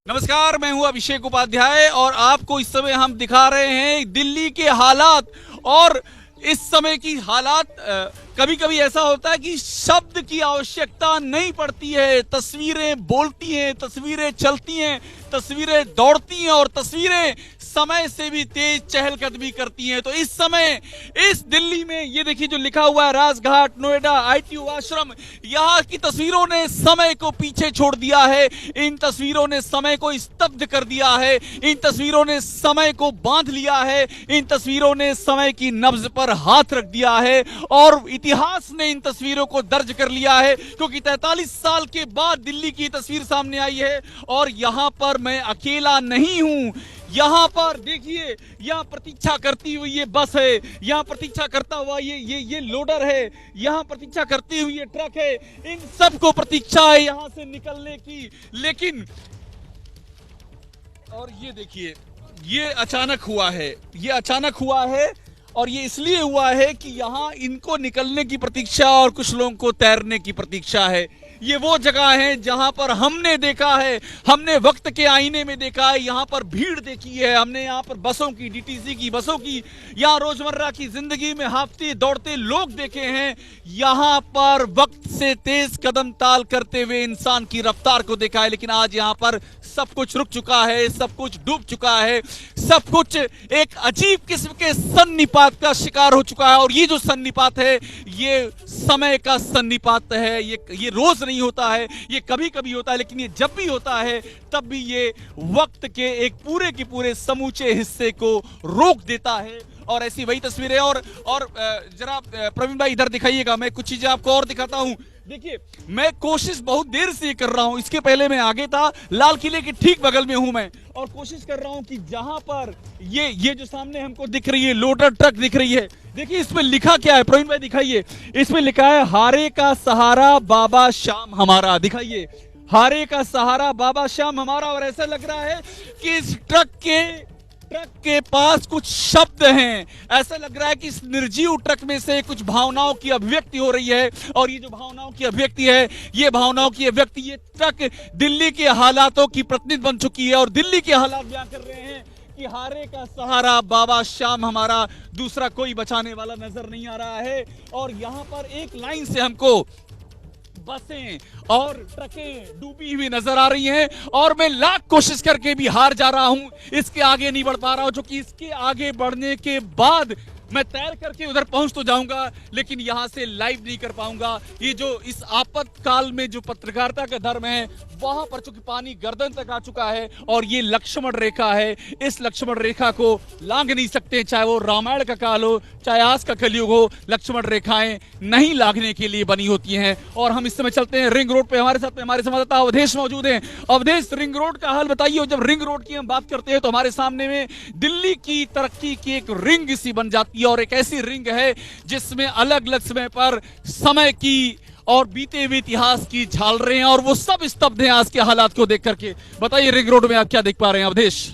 नमस्कार, मैं हूं अभिषेक उपाध्याय और आपको इस समय हम दिखा रहे हैं दिल्ली के हालात। और इस समय की हालात कभी कभी ऐसा होता है कि शब्द की आवश्यकता नहीं पड़ती है, तस्वीरें बोलती हैं, तस्वीरें चलती हैं, तस्वीरें दौड़ती हैं और तस्वीरें समय से भी तेज चहलकदमी करती हैं। तो इस समय इस दिल्ली में ये देखिए जो लिखा हुआ है राजघाट, नोएडा, ITO आश्रम, यहाँ की तस्वीरों ने समय को पीछे छोड़ दिया है। इन तस्वीरों ने समय को स्तब्ध कर दिया है, इन तस्वीरों ने समय को बांध लिया है, इन तस्वीरों ने समय की नब्ज पर हाथ रख दिया है और इतिहास ने इन तस्वीरों को दर्ज कर लिया है, क्योंकि 43 साल के बाद दिल्ली की तस्वीर सामने आई है। और यहां पर मैं अकेला नहीं हूं, यहां पर देखिए, यहां प्रतीक्षा करती हुई ये बस है, यहां प्रतीक्षा करता हुआ ये लोडर है, यहां प्रतीक्षा करती हुई ये ट्रक है, इन सबको प्रतीक्षा है यहां से निकलने की। लेकिन और ये देखिए, ये अचानक हुआ है, ये अचानक हुआ है और ये इसलिए हुआ है कि यहां इनको निकलने की प्रतीक्षा और कुछ लोगों को तैरने की प्रतीक्षा है। ये वो जगह है जहां पर हमने देखा है, हमने वक्त के आईने में देखा है, यहां पर भीड़ देखी है, हमने यहां पर बसों की, DTC की बसों की, यहां रोजमर्रा की जिंदगी में हांफते दौड़ते लोग देखे हैं। यहां पर वक्त से तेज कदम ताल करते हुए इंसान की रफ्तार को देखा है। लेकिन आज यहां पर सब कुछ रुक चुका है, सब कुछ डूब चुका है, सब कुछ एक अजीब किस्म के सन्निपात का शिकार हो चुका है। और ये जो सन्निपात है, ये समय का सन्निपात है। ये रोज नहीं होता है, ये कभी कभी होता है, लेकिन ये जब भी होता है तब भी ये वक्त के एक पूरे के पूरे समूचे हिस्से को रोक देता है। और ऐसी वही तस्वीरें। और जरा प्रवीण भाई इधर दिखाइएगा, मैं कुछ चीजें आपको और दिखाता हूं। देखिए, मैं कोशिश बहुत देर से कर रहा हूं, इसके पहले मैं आगे था, लाल किले के ठीक बगल में हूं मैं, और कोशिश कर रहा हूं कि जहां पर ये जो सामने हमको दिख रही है लोडर ट्रक दिख रही है, देखिए इसमें लिखा क्या है, प्रवीण भाई दिखाइए। इसमें लिखा है हारे का सहारा बाबा श्याम हमारा। दिखाइए, हारे का सहारा बाबा श्याम हमारा। और ऐसा लग रहा है कि इस ट्रक के पास कुछ शब्द हैं। ऐसा लग रहा है कि इस निर्जीव ट्रक में से कुछ भावनाओं की अभिव्यक्ति हो रही है। और ये जो भावनाओं की अभिव्यक्ति है, ये भावनाओं की अभिव्यक्ति, ये ट्रक दिल्ली के हालातों की प्रतिनिधि बन चुकी है और दिल्ली के हालात बयां कर रहे हैं कि हारे का सहारा बाबा श्याम हमारा, दूसरा कोई बचाने वाला नजर नहीं आ रहा है। और यहां पर एक लाइन से हमको बसें और ट्रकें डूबी हुई नजर आ रही हैं और मैं लाख कोशिश करके भी हार जा रहा हूं, इसके आगे नहीं बढ़ पा रहा हूं, जो कि इसके आगे बढ़ने के बाद मैं तैर करके उधर पहुंच तो जाऊंगा, लेकिन यहां से लाइव नहीं कर पाऊंगा। ये जो इस आपातकाल में जो पत्रकारिता का धर्म है, वहां पर चूंकि पानी गर्दन तक आ चुका है और ये लक्ष्मण रेखा है, इस लक्ष्मण रेखा को लांघ नहीं सकते, चाहे वो रामायण का काल हो, चाहे आज का कलयुग हो, लक्ष्मण रेखाएं नहीं लांघने के लिए बनी होती हैं। और हम इस समय चलते हैं रिंग रोड पे, हमारे साथ में हमारे संवाददाता अवधेश मौजूद हैं। अवधेश, रिंग रोड का हाल बताइए। जब रिंग रोड की हम बात करते हैं तो हमारे सामने में दिल्ली की तरक्की की एक रिंग सी बन जाती है, और एक ऐसी रिंग है जिसमें अलग अलग समय पर समय की और बीते हुए इतिहास की झालरें हैं, और वो सब स्तब्ध हैं आज के हालात को देख करके। बताइए रिंग रोड में आप क्या देख पा रहे हैं अवधेश?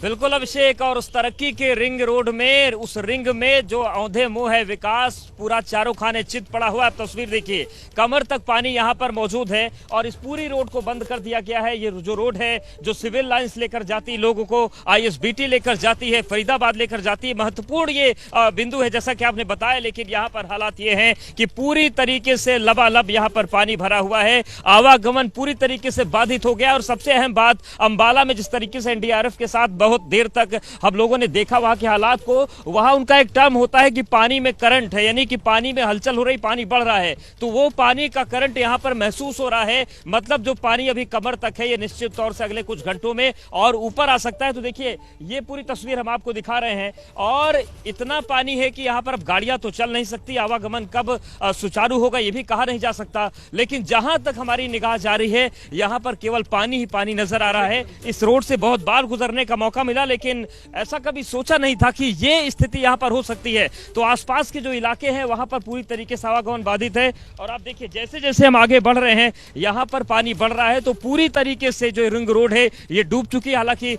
बिल्कुल अभिषेक, और उस तरक्की के रिंग रोड में, उस रिंग में जो औंधे मुंह है विकास पूरा चारों खाने चित पड़ा हुआ। आप तस्वीर देखिए, कमर तक पानी यहाँ पर मौजूद है और इस पूरी रोड को बंद कर दिया गया है। ये जो रोड है जो सिविल लाइंस लेकर जाती है लोगों को, ISBT लेकर जाती है, फरीदाबाद लेकर जाती है, महत्वपूर्ण ये बिंदु है जैसा कि आपने बताया। लेकिन यहाँ पर हालात ये हैं कि पूरी तरीके से लबालब यहाँ पर पानी भरा हुआ है, आवागमन पूरी तरीके से बाधित हो गया। और सबसे अहम बात, अंबाला में जिस तरीके से NDRF के साथ बहुत देर तक हम लोगों ने देखा वहां के हालात को, वहां उनका एक टर्म होता है कि पानी में करंट है, यानी कि पानी में हलचल हो रही, पानी बढ़ रहा है, तो वो पानी का करंट यहां पर महसूस हो रहा है। मतलब जो पानी अभी कमर तक है, ये निश्चित तौर से अगले कुछ घंटों में और ऊपर आ सकता है। तो देखिए, ये पूरी तस्वीर हम आपको दिखा रहे हैं और इतना पानी है कि यहां पर अब गाड़ियां तो चल नहीं सकती, आवागमन कब सुचारू होगा ये भी कहा नहीं जा सकता। लेकिन जहां तक हमारी निगाह जा रही है, यहां पर केवल पानी ही पानी नजर आ रहा है। इस रोड से बहुत बार गुजरने का मौका मिला, लेकिन ऐसा कभी सोचा नहीं था कि ये स्थिति यहाँ पर हो सकती है। तो आसपास के जो इलाके हैं वहां पर पूरी तरीके से आवागमन बाधित है। और आप देखिए जैसे जैसे हम आगे बढ़ रहे हैं यहाँ पर पानी बढ़ रहा है, तो पूरी तरीके से जो रिंग रोड है ये डूब चुकी है। हालांकि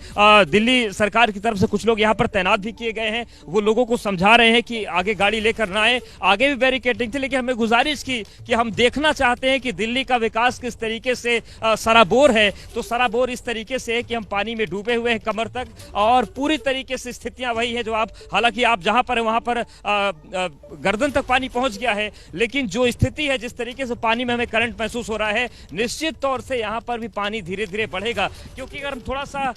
दिल्ली सरकार की तरफ से कुछ लोग यहाँ पर तैनात भी किए गए हैं, वो लोगों को समझा रहे हैं कि आगे गाड़ी लेकर ना आए। आगे भी बैरिकेडिंग थी, लेकिन हमें गुजारिश की कि हम देखना चाहते हैं कि दिल्ली का विकास किस तरीके से सराबोर है। तो सराबोर इस तरीके से है कि हम पानी में डूबे हुए हैं कमर तक, और पूरी तरीके से स्थितियां वही है जो आप, हालांकि आप जहां पर है वहां पर गर्दन तक पानी पहुंच गया है, लेकिन जो स्थिति है, जिस तरीके से पानी में हमें करंट महसूस हो रहा है, निश्चित तौर से यहां पर भी पानी धीरे धीरे बढ़ेगा। क्योंकि अगर हम थोड़ा सा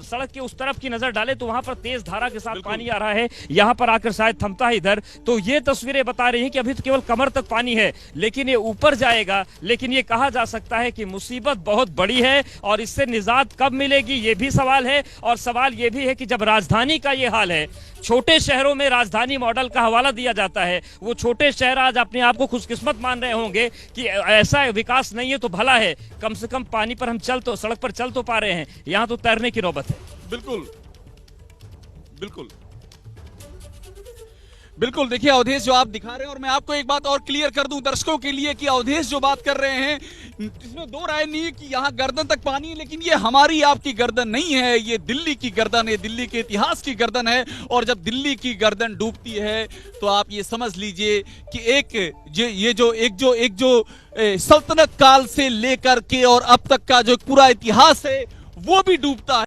सड़क के उस तरफ की नजर डालें तो वहां पर तेज धारा के साथ पानी आ रहा है, यहां पर आकर शायद थमता है इधर। तो ये तस्वीरें बता रही हैं कि अभी तो केवल कमर तक पानी है, लेकिन ये ऊपर जाएगा। लेकिन ये कहा जा सकता है कि मुसीबत बहुत बड़ी है, और इससे निजात कब मिलेगी ये भी सवाल है। और सवाल ये भी है कि जब राजधानी का ये हाल है, छोटे शहरों में राजधानी मॉडल का हवाला दिया जाता है, वो छोटे शहर आज अपने आप को खुशकिस्मत मान रहे होंगे कि ऐसा विकास नहीं है तो भला है, कम से कम पानी पर हम सड़क पर चल तो पा रहे हैं, यहां तो तैरने की नौबत है। बिल्कुल बिल्कुल बिल्कुल। देखिए अवधेश जो आप दिखा रहे हैं, और मैं आपको एक बात और क्लियर कर दूं दर्शकों के लिए कि अवधेश जो बात कर रहे हैं इसमें दो राय नहीं है कि यहाँ गर्दन तक पानी है, लेकिन ये हमारी आपकी गर्दन नहीं है, ये दिल्ली की गर्दन है, दिल्ली के इतिहास की गर्दन है। और जब दिल्ली की गर्दन डूबती है तो आप ये समझ लीजिए कि एक जो सल्तनत काल से लेकर के और अब तक का जो पूरा इतिहास है वो भी डूबता है।